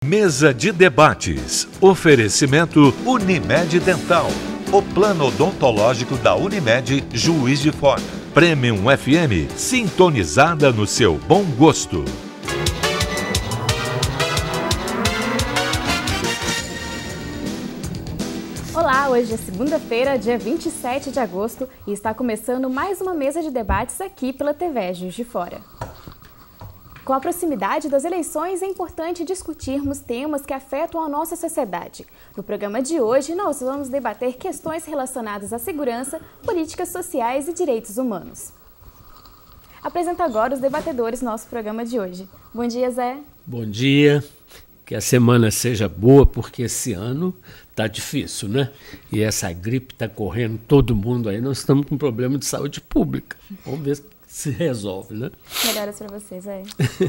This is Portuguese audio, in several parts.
Mesa de debates. Oferecimento Unimed Dental. O plano odontológico da Unimed Juiz de Fora. Premium FM, sintonizada no seu bom gosto. Olá, hoje é segunda-feira, dia 27 de agosto, e está começando mais uma mesa de debates aqui pela TV Juiz de Fora. Com a proximidade das eleições, é importante discutirmos temas que afetam a nossa sociedade. No programa de hoje, nós vamos debater questões relacionadas à segurança, políticas sociais e direitos humanos. Apresento agora os debatedores do nosso programa de hoje. Bom dia, Zé. Bom dia. Que a semana seja boa, porque esse ano está difícil, né? E essa gripe está correndo todo mundo aí. Nós estamos com um problema de saúde pública. Vamos ver se resolve, né? Melhoras para vocês, Zé.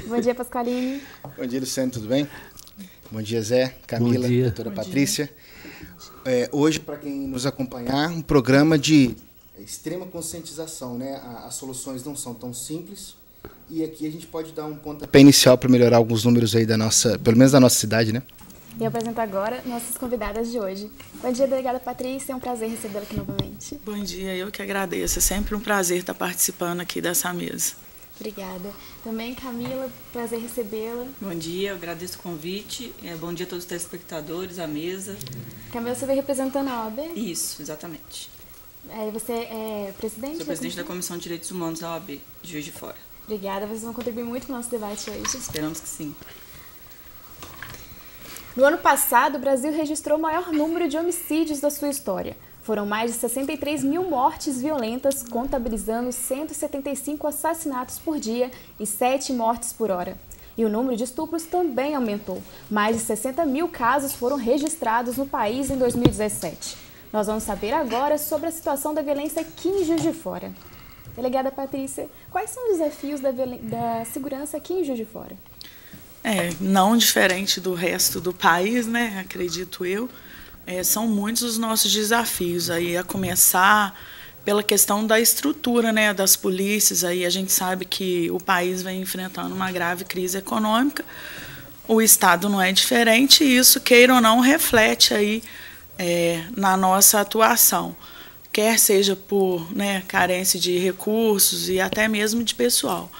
Bom dia, Pasqualini. Bom dia, Luciano, tudo bem? Bom dia, Zé, Camila, doutora Patrícia. Hoje, para quem nos acompanhar, um programa de extrema conscientização, né? As soluções não são tão simples. E aqui a gente pode dar um pontapé inicial para melhorar alguns números aí da nossa, pelo menos da nossa cidade, né? E eu apresento agora nossas convidadas de hoje. Bom dia, delegada Patrícia, é um prazer recebê-la aqui novamente. Bom dia, eu que agradeço. É sempre um prazer estar participando aqui dessa mesa. Obrigada. Também, Camila, prazer recebê-la. Bom dia, eu agradeço o convite. Bom dia a todos os telespectadores, à mesa. Camila, você veio representando a OAB? Isso, exatamente. Você é presidente? Sou presidente da Comissão de Direitos Humanos da OAB, de Juiz de Fora. Obrigada, vocês vão contribuir muito para o nosso debate hoje. Esperamos que sim. No ano passado, o Brasil registrou o maior número de homicídios da sua história. Foram mais de 63 mil mortes violentas, contabilizando 175 assassinatos por dia e 7 mortes por hora. E o número de estupros também aumentou. Mais de 60 mil casos foram registrados no país em 2017. Nós vamos saber agora sobre a situação da violência aqui em Juiz de Fora. Delegada Patrícia, quais são os desafios da segurança aqui em Juiz de Fora? Não diferente do resto do país, né? Acredito eu. São muitos os nossos desafios, aí, a começar pela questão da estrutura, né, das polícias. Aí a gente sabe que o país vem enfrentando uma grave crise econômica, o Estado não é diferente, e isso, queira ou não, reflete aí, na nossa atuação. Quer seja por, né, carência de recursos e até mesmo de pessoal.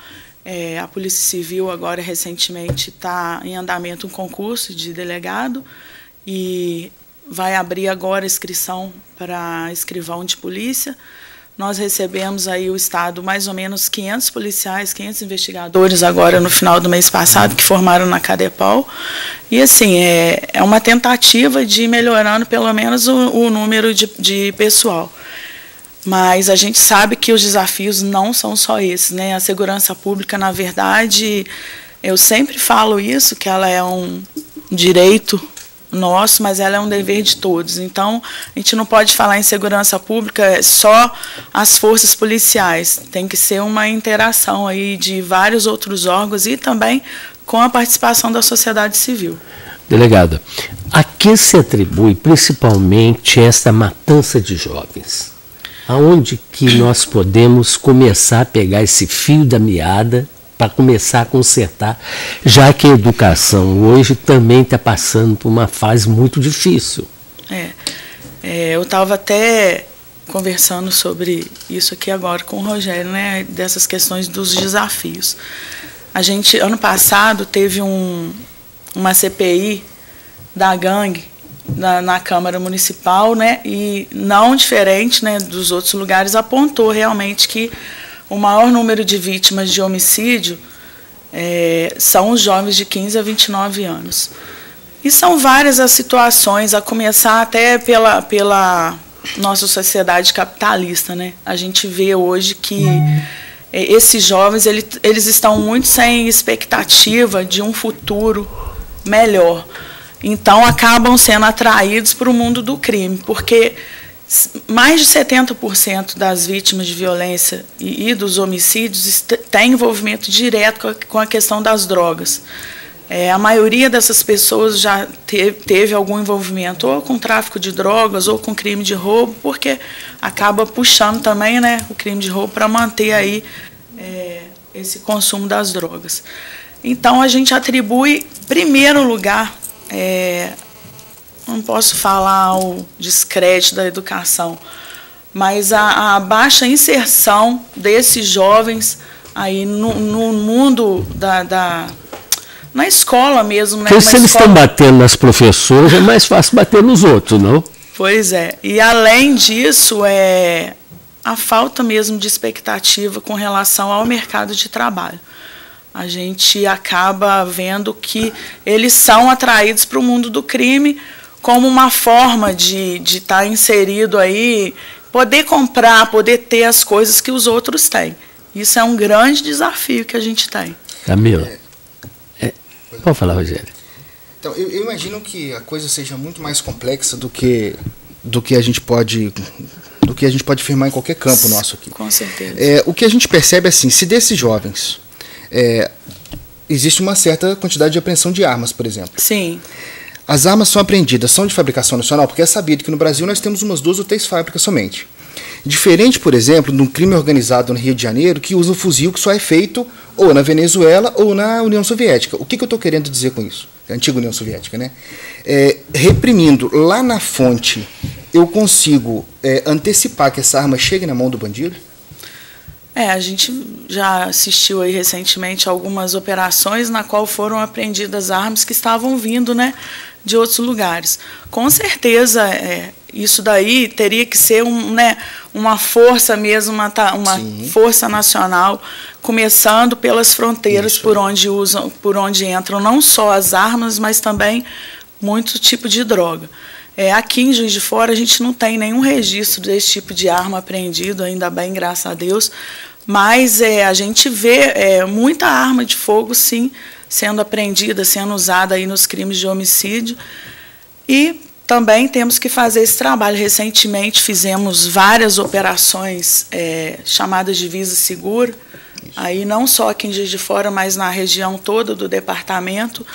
A Polícia Civil agora recentemente está em andamento um concurso de delegado e vai abrir agora a inscrição para escrivão de polícia. Nós recebemos aí o Estado mais ou menos 500 policiais, 500 investigadores agora no final do mês passado que formaram na Cadepol. E assim, é uma tentativa de ir melhorando pelo menos o número de pessoal. Mas a gente sabe que os desafios não são só esses, né? A segurança pública, na verdade, eu sempre falo isso, que ela é um direito nosso, mas ela é um dever de todos. Então, a gente não pode falar em segurança pública só as forças policiais. Tem que ser uma interação aí de vários outros órgãos e também com a participação da sociedade civil. Delegada, a que se atribui principalmente esta matança de jovens? Aonde que nós podemos começar a pegar esse fio da meada para começar a consertar, já que a educação hoje também está passando por uma fase muito difícil? Eu estava até conversando sobre isso aqui agora com o Rogério, né, dessas questões dos desafios. A gente, ano passado, teve uma CPI da gangue na Câmara Municipal, né, e não diferente, né, dos outros lugares, apontou realmente que o maior número de vítimas de homicídio são os jovens de 15 a 29 anos. E são várias as situações, a começar até pela nossa sociedade capitalista, né? A gente vê hoje que esses jovens eles estão muito sem expectativa de um futuro melhor. Então, acabam sendo atraídos para o mundo do crime, porque mais de 70% das vítimas de violência e dos homicídios têm envolvimento direto com a questão das drogas. A maioria dessas pessoas já teve algum envolvimento ou com tráfico de drogas ou com crime de roubo, porque acaba puxando também, né, o crime de roubo para manter aí esse consumo das drogas. Então, a gente atribui, em primeiro lugar, não posso falar o descrédito da educação, mas a baixa inserção desses jovens aí no mundo na escola mesmo, né? Porque se eles estão batendo nas professoras, é mais fácil bater nos outros, não? Pois é. E além disso, a falta mesmo de expectativa com relação ao mercado de trabalho. A gente acaba vendo que eles são atraídos para o mundo do crime como uma forma de estar inserido aí, poder comprar, poder ter as coisas que os outros têm. Isso é um grande desafio que a gente tem. Camila, pode falar, Rogério. Então, eu imagino que a coisa seja muito mais complexa do que a gente pode afirmar em qualquer campo nosso aqui. Com certeza. O que a gente percebe é assim, se desses jovens existe uma certa quantidade de apreensão de armas, por exemplo. Sim. As armas são apreendidas, são de fabricação nacional, porque é sabido que no Brasil nós temos umas 2 ou 3 fábricas somente. Diferente, por exemplo, de um crime organizado no Rio de Janeiro que usa um fuzil que só é feito ou na Venezuela ou na União Soviética. O que eu estou querendo dizer com isso? A antiga União Soviética, né? Reprimindo lá na fonte, eu consigo antecipar que essa arma chegue na mão do bandido? A gente já assistiu aí recentemente algumas operações na qual foram apreendidas armas que estavam vindo, né, de outros lugares. Com certeza, isso daí teria que ser uma força mesmo, uma força nacional, começando pelas fronteiras por onde entram não só as armas, mas também muito tipo de droga. Aqui em Juiz de Fora a gente não tem nenhum registro desse tipo de arma apreendido, ainda bem, graças a Deus, mas a gente vê muita arma de fogo, sim, sendo apreendida, sendo usada aí nos crimes de homicídio, e também temos que fazer esse trabalho. Recentemente fizemos várias operações chamadas de Visa Segura, aí não só aqui em Juiz de Fora, mas na região toda do departamento.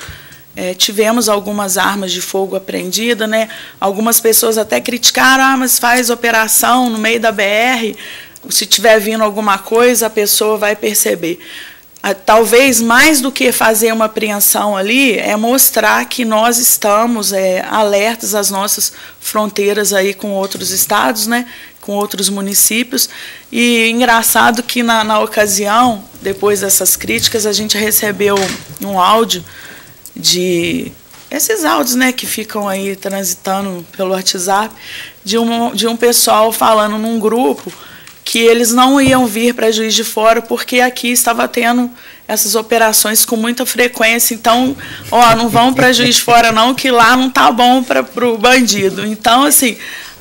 Tivemos algumas armas de fogo apreendidas, né? Algumas pessoas até criticaram, mas faz operação no meio da BR, se tiver vindo alguma coisa, a pessoa vai perceber. Talvez mais do que fazer uma apreensão ali, mostrar que nós estamos alertas às nossas fronteiras aí com outros estados, né? Com outros municípios. E engraçado que na ocasião, depois dessas críticas, a gente recebeu um áudio esses áudios, né, que ficam aí transitando pelo WhatsApp, de um pessoal falando num grupo que eles não iam vir para Juiz de Fora porque aqui estava tendo essas operações com muita frequência. Então, não vão para Juiz de Fora não, que lá não tá bom para o bandido. Então, assim,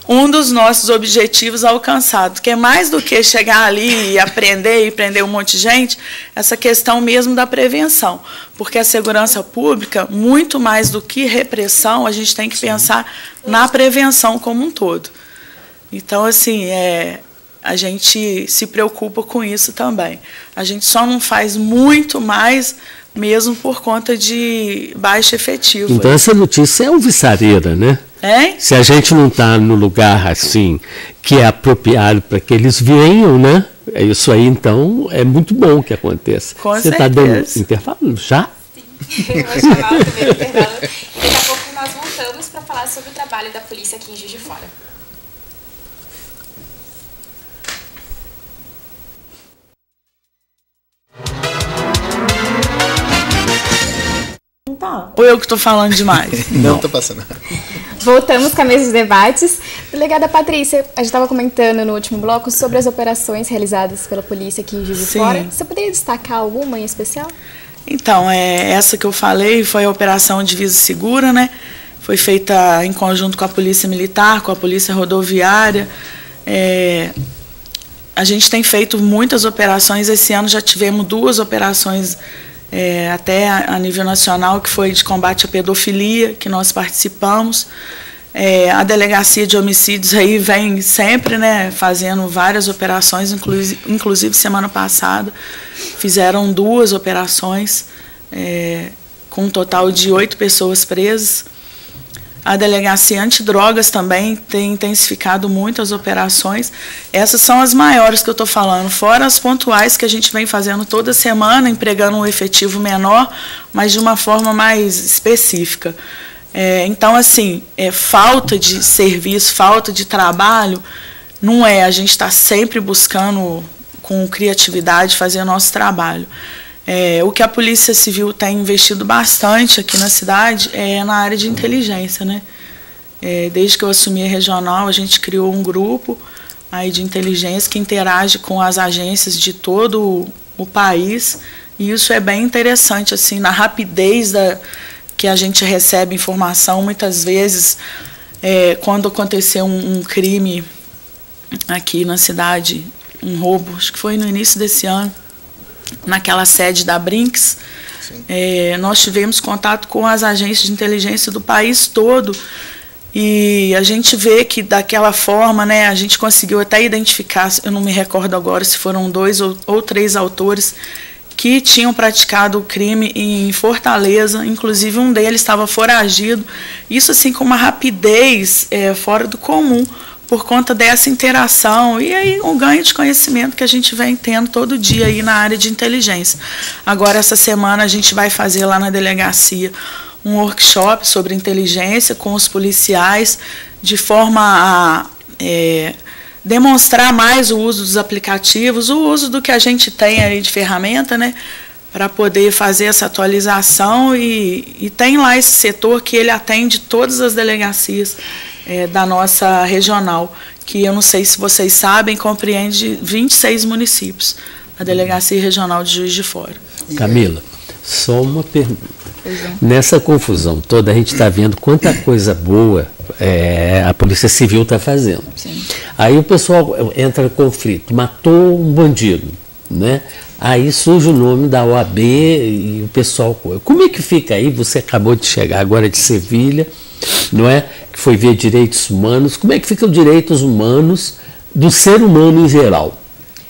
um dos nossos objetivos alcançados, que é mais do que chegar ali e aprender e prender um monte de gente, essa questão mesmo da prevenção. Porque a segurança pública, muito mais do que repressão, a gente tem que pensar na prevenção como um todo. Então, assim, a gente se preocupa com isso também. A gente só não faz muito mais mesmo por conta de baixo efetivo. Então, essa notícia é alvissareira, né? Se a gente não está no lugar assim que é apropriado para que eles venham, né? Isso aí, então, é muito bom que aconteça. Você está dando intervalo já? Sim, eu vou chamar o primeiro intervalo. E daqui a pouco nós voltamos para falar sobre o trabalho da polícia aqui em Juiz de Fora. Ou eu que estou falando demais? Não estou passando. Voltamos com a mesa de debates. Delegada Patrícia, a gente estava comentando no último bloco sobre as operações realizadas pela polícia aqui em Juiz de Fora. Você poderia destacar alguma em especial? Então, essa que eu falei foi a Operação Divisa Segura, né? Foi feita em conjunto com a Polícia Militar, com a Polícia Rodoviária. A gente tem feito muitas operações. Esse ano já tivemos 2 operações até a nível nacional, que foi de combate à pedofilia, que nós participamos. A Delegacia de Homicídios aí vem sempre, né, fazendo várias operações, inclusive semana passada fizeram 2 operações, com um total de 8 pessoas presas. A Delegacia Antidrogas também tem intensificado muito as operações. Essas são as maiores que eu estou falando, fora as pontuais que a gente vem fazendo toda semana, empregando um efetivo menor, mas de uma forma mais específica. Então, assim, falta de serviço, falta de trabalho, não é. A gente está sempre buscando, com criatividade, fazer o nosso trabalho. O que a Polícia Civil tem investido bastante aqui na cidade é na área de inteligência, né? Desde que eu assumi a regional, a gente criou um grupo aí de inteligência que interage com as agências de todo o país, e isso é bem interessante, assim, na rapidez que a gente recebe informação. Muitas vezes, quando aconteceu um crime aqui na cidade, um roubo, acho que foi no início desse ano, naquela sede da Brinks, nós tivemos contato com as agências de inteligência do país todo, e a gente vê que daquela forma, né, a gente conseguiu até identificar, eu não me recordo agora se foram 2 ou 3 autores que tinham praticado o crime em Fortaleza, inclusive um deles estava foragido, isso assim com uma rapidez fora do comum, por conta dessa interação e aí o ganho de conhecimento que a gente vem tendo todo dia aí na área de inteligência. Agora, essa semana, a gente vai fazer lá na delegacia um workshop sobre inteligência com os policiais, de forma a demonstrar mais o uso dos aplicativos, o uso do que a gente tem aí de ferramenta, né, para poder fazer essa atualização, e tem lá esse setor que ele atende todas as delegacias da nossa regional, que eu não sei se vocês sabem, compreende 26 municípios, a Delegacia Regional de Juiz de Fora. Camila, só uma pergunta. Nessa confusão toda, a gente está vendo quanta coisa boa a Polícia Civil está fazendo. Sim. Aí o pessoal entra em conflito, matou um bandido, né? Aí surge o nome da OAB e o pessoal... Como é que fica aí? Você acabou de chegar agora de Sevilha, não é? Que foi ver direitos humanos. Como é que ficam os direitos humanos do ser humano em geral?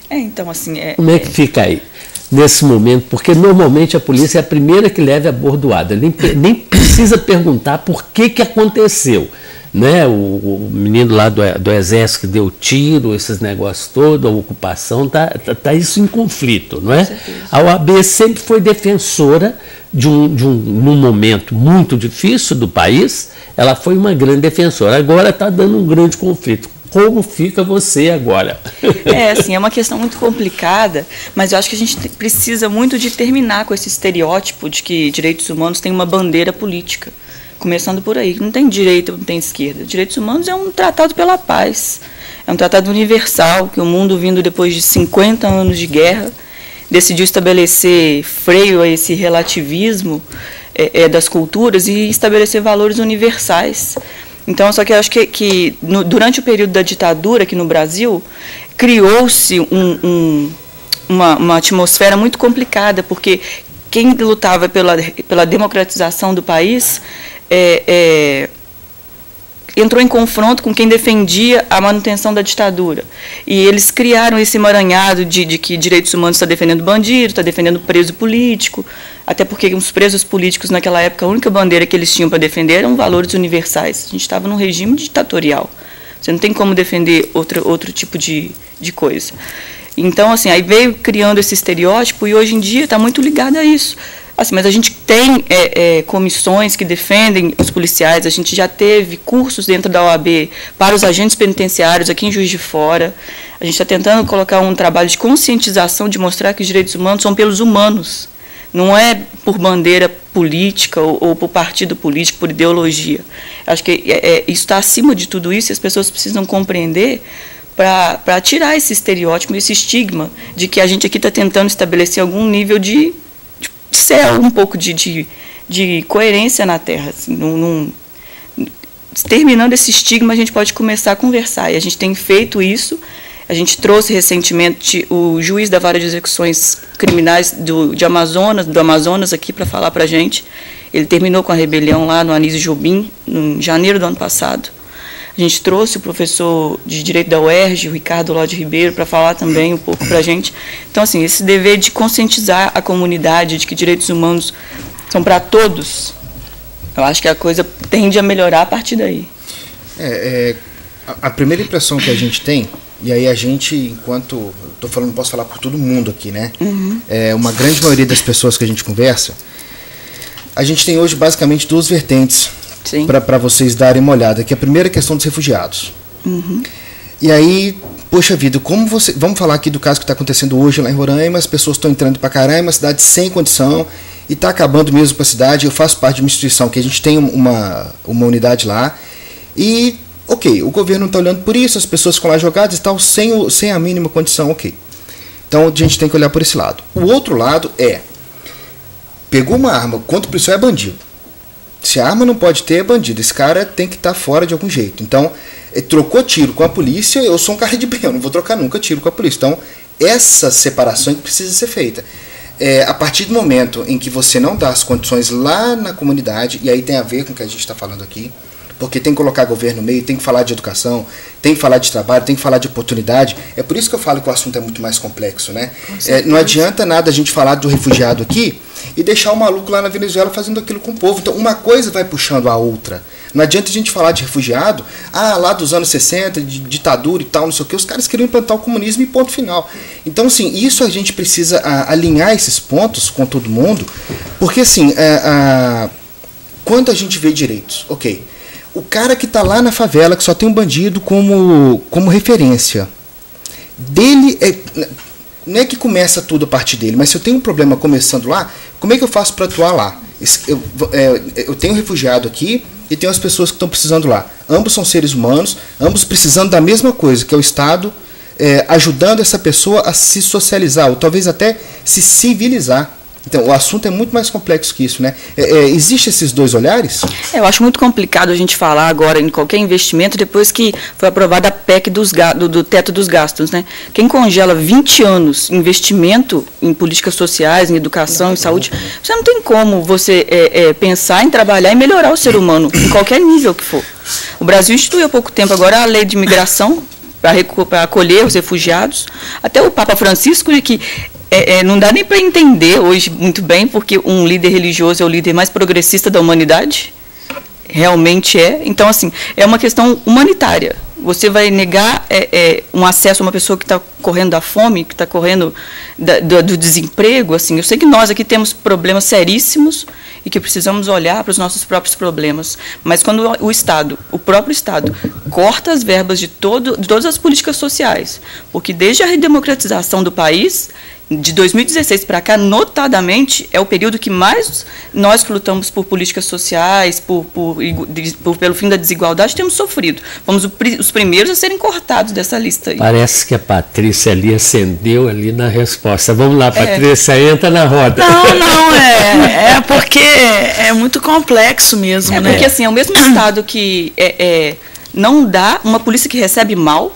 Então, assim... Como é que fica aí, nesse momento? Porque normalmente a polícia é a primeira que leva a bordoada. Nem precisa perguntar por que aconteceu. Né? O menino lá do Exército que deu tiro, esses negócios todos, a ocupação, tá isso em conflito, não é? A OAB sempre foi defensora num momento muito difícil do país, ela foi uma grande defensora. Agora está dando um grande conflito. Como fica você agora? Assim, é uma questão muito complicada, mas eu acho que a gente precisa muito de terminar com esse estereótipo de que direitos humanos têm uma bandeira política. Começando por aí, não tem direita, não tem esquerda. Direitos humanos é um tratado pela paz, é um tratado universal, que o mundo, vindo depois de 50 anos de guerra, decidiu estabelecer freio a esse relativismo das culturas e estabelecer valores universais. Então, só que eu acho que durante o período da ditadura aqui no Brasil, criou-se uma atmosfera muito complicada, porque quem lutava pela democratização do país entrou em confronto com quem defendia a manutenção da ditadura. E eles criaram esse emaranhado de que direitos humanos está defendendo bandido, está defendendo preso político, até porque os presos políticos naquela época, a única bandeira que eles tinham para defender eram valores universais. A gente estava num regime ditatorial. Você não tem como defender outro tipo de coisa. Então, assim, aí veio criando esse estereótipo e hoje em dia está muito ligado a isso. Assim, mas a gente tem comissões que defendem os policiais, a gente já teve cursos dentro da OAB para os agentes penitenciários aqui em Juiz de Fora. A gente está tentando colocar um trabalho de conscientização, de mostrar que os direitos humanos são pelos humanos, não é por bandeira política ou por partido político, por ideologia. Acho que isso está acima de tudo isso e as pessoas precisam compreender para tirar esse estereótipo, esse estigma de que a gente aqui está tentando estabelecer algum nível de ser um pouco de coerência na Terra. Assim, terminando esse estigma, a gente pode começar a conversar. E a gente tem feito isso. A gente trouxe recentemente o juiz da Vara de Execuções Criminais do Amazonas aqui para falar para a gente. Ele terminou com a rebelião lá no Anísio Jobim, em janeiro do ano passado. A gente trouxe o professor de Direito da UERJ, o Ricardo Lodi Ribeiro, para falar também um pouco para a gente. Então, assim, esse dever de conscientizar a comunidade de que direitos humanos são para todos, eu acho que a coisa tende a melhorar a partir daí. A primeira impressão que a gente tem, e aí a gente, enquanto... Estou falando, posso falar por todo mundo aqui, né? Uhum. Uma grande maioria das pessoas que a gente conversa, a gente tem hoje basicamente duas vertentes para vocês darem uma olhada, que é a primeira questão dos refugiados. E aí, poxa vida, vamos falar aqui do caso que está acontecendo hoje lá em Roraima, as pessoas estão entrando para caralho, é uma cidade sem condição, e está acabando mesmo com a cidade. Eu faço parte de uma instituição que a gente tem uma unidade lá, e, ok, o governo não está olhando por isso, as pessoas ficam lá jogadas e tal, sem a mínima condição, ok. Então a gente tem que olhar por esse lado. O outro lado pegou uma arma, contra o policial é bandido. Se a arma não pode ter, é bandido. Esse cara tem que estar fora de algum jeito. Então, trocou tiro com a polícia, eu sou um cara de bem, eu não vou trocar nunca tiro com a polícia. Então, essa separação que precisa ser feita. A partir do momento em que você não dá as condições lá na comunidade, e aí tem a ver com o que a gente está falando aqui, porque tem que colocar governo no meio, tem que falar de educação, tem que falar de trabalho, tem que falar de oportunidade. É por isso que eu falo que o assunto é muito mais complexo, né? Não adianta nada a gente falar do refugiado aqui e deixar o maluco lá na Venezuela fazendo aquilo com o povo. Então, uma coisa vai puxando a outra. Não adianta a gente falar de refugiado, lá dos anos 60, de ditadura e tal, não sei o que, os caras queriam implantar o comunismo e ponto final. Então, assim, isso a gente precisa alinhar esses pontos com todo mundo, porque, assim, quando a gente vê direitos, ok, o cara que está lá na favela, que só tem um bandido como referência, dele não é que começa tudo a partir dele, mas se eu tenho um problema começando lá, como é que eu faço para atuar lá? Eu tenho um refugiado aqui e tenho as pessoas que estão precisando lá. Ambos são seres humanos, ambos precisando da mesma coisa, que é o Estado ajudando essa pessoa a se socializar, ou talvez até se civilizar. Então, o assunto é muito mais complexo que isso, né? Existem esses dois olhares? Eu acho muito complicado a gente falar agora em qualquer investimento depois que foi aprovada a PEC do teto dos gastos, né? Quem congela 20 anos investimento em políticas sociais, em educação, em saúde, você não tem como você pensar em trabalhar e melhorar o ser humano, em qualquer nível que for. O Brasil instituiu há pouco tempo agora a lei de imigração para acolher os refugiados. Até o Papa Francisco, que não dá nem para entender hoje muito bem, porque um líder religioso é o líder mais progressista da humanidade. Realmente é. Então, assim, é uma questão humanitária. Você vai negar um acesso a uma pessoa que está correndo da fome, que está correndo do desemprego. Assim, eu sei que nós aqui temos problemas seríssimos e que precisamos olhar para os nossos próprios problemas. Mas quando o próprio Estado, corta as verbas de todas as políticas sociais, porque desde a redemocratização do país, de 2016 para cá, notadamente, é o período que mais nós que lutamos por políticas sociais, pelo fim da desigualdade, temos sofrido. Fomos os primeiros a serem cortados dessa lista aí. Parece que a Patrícia ali acendeu ali na resposta. Vamos lá, Patrícia, entra na roda. Não, porque é muito complexo mesmo, né? Porque assim, é o mesmo Estado que não dá uma polícia que recebe mal,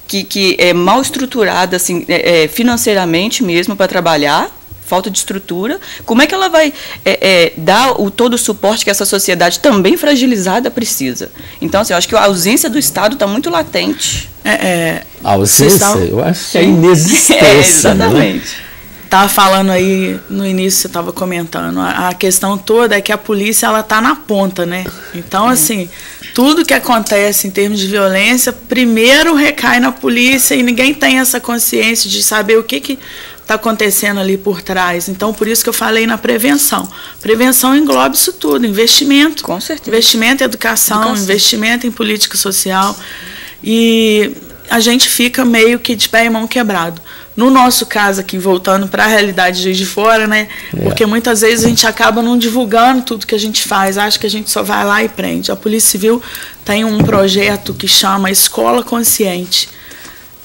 que é mal estruturada assim, financeiramente mesmo para trabalhar, falta de estrutura. Como é que ela vai dar todo o suporte que essa sociedade também fragilizada precisa? Então, assim, eu acho que a ausência do Estado está muito latente. A ausência? Eu acho que é inexistência. Exatamente. Estava falando aí, no início você estava comentando, a questão toda é que a polícia está na ponta, né? Então, assim, tudo que acontece em termos de violência, primeiro recai na polícia e ninguém tem essa consciência de saber o que está acontecendo ali por trás. Então, por isso que eu falei na prevenção. Prevenção engloba isso tudo, investimento. Com certeza. Investimento em educação, investimento em política social. E a gente fica meio que de pé e mão quebrado. No nosso caso aqui, voltando para a realidade de Juiz de Fora, né? Porque muitas vezes a gente acaba não divulgando tudo que a gente faz, acha que a gente só vai lá e prende. A Polícia Civil tem um projeto que chama Escola Consciente.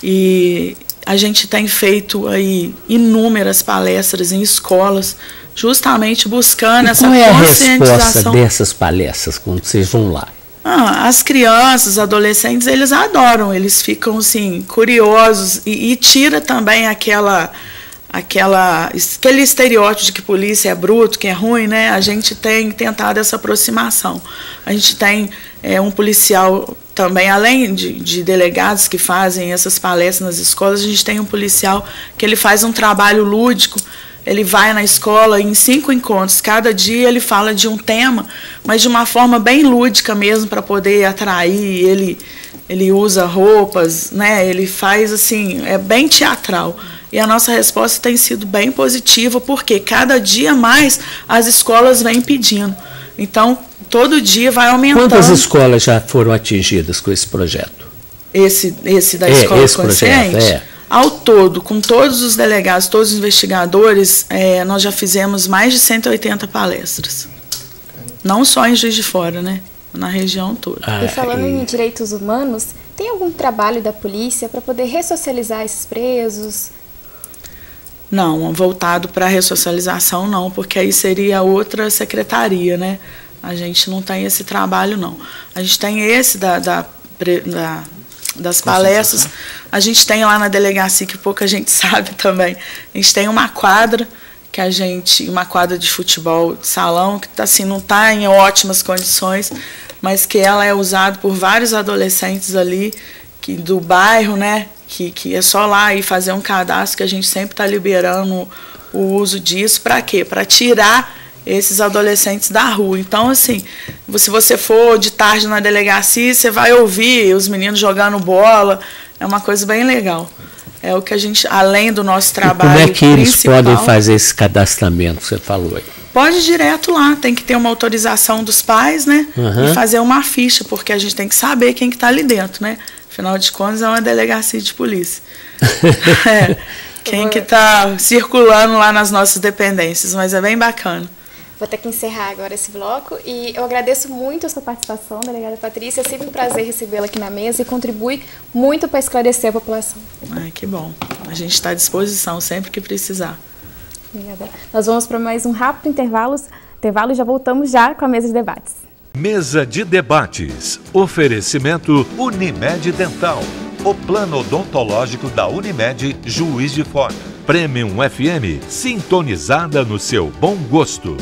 E a gente tem feito aí inúmeras palestras em escolas, justamente buscando essa conscientização. Qual é a resposta dessas palestras quando vocês vão lá? As crianças, os adolescentes, eles adoram, eles ficam assim, curiosos e tira também aquele estereótipo de que polícia é bruto, que é ruim, né? A gente tem tentado essa aproximação. A gente tem um policial também, além de delegados que fazem essas palestras nas escolas, a gente tem um policial que ele faz um trabalho lúdico. Ele vai na escola em 5 encontros. Cada dia ele fala de um tema, mas de uma forma bem lúdica mesmo, para poder atrair. Ele usa roupas, né? Ele faz assim, é bem teatral. E a nossa resposta tem sido bem positiva, porque cada dia mais as escolas vêm pedindo. Então, todo dia vai aumentando. Quantas escolas já foram atingidas com esse projeto? Esse da Escola Consciente? Projeto, Ao todo, com todos os delegados, todos os investigadores, nós já fizemos mais de 180 palestras. Não só em Juiz de Fora, né? Na região toda. E falando em direitos humanos, tem algum trabalho da polícia para poder ressocializar esses presos? Não, voltado para a ressocialização não, porque aí seria outra secretaria, né? A gente não tem esse trabalho, não. A gente tem esse das palestras. A gente tem lá na delegacia, que pouca gente sabe também, a gente tem uma quadra, uma quadra de futebol de salão, que assim, não está em ótimas condições, mas que ela é usada por vários adolescentes ali do bairro, né? Que é só lá ir fazer um cadastro, que a gente sempre está liberando o uso disso. Para quê? Para tirar esses adolescentes da rua. Então, assim, se você for de tarde na delegacia, você vai ouvir os meninos jogando bola. É uma coisa bem legal. É o que a gente, além do nosso trabalho principal... Como é que eles podem fazer esse cadastramento, você falou aí? Pode ir direto lá, tem que ter uma autorização dos pais, né? E fazer uma ficha, porque a gente tem que saber quem que está ali dentro, né? Afinal de contas, é uma delegacia de polícia. Quem que está circulando lá nas nossas dependências, mas é bem bacana. Vou ter que encerrar agora esse bloco e eu agradeço muito a sua participação, delegada Patrícia. É sempre um prazer recebê-la aqui na mesa e contribui muito para esclarecer a população. Ai, que bom. A gente está à disposição sempre que precisar. Obrigada. Nós vamos para mais um rápido intervalo e já voltamos já com a mesa de debates. Mesa de debates. Oferecimento Unimed Dental. O plano odontológico da Unimed Juiz de Fora. Premium FM, sintonizada no seu bom gosto.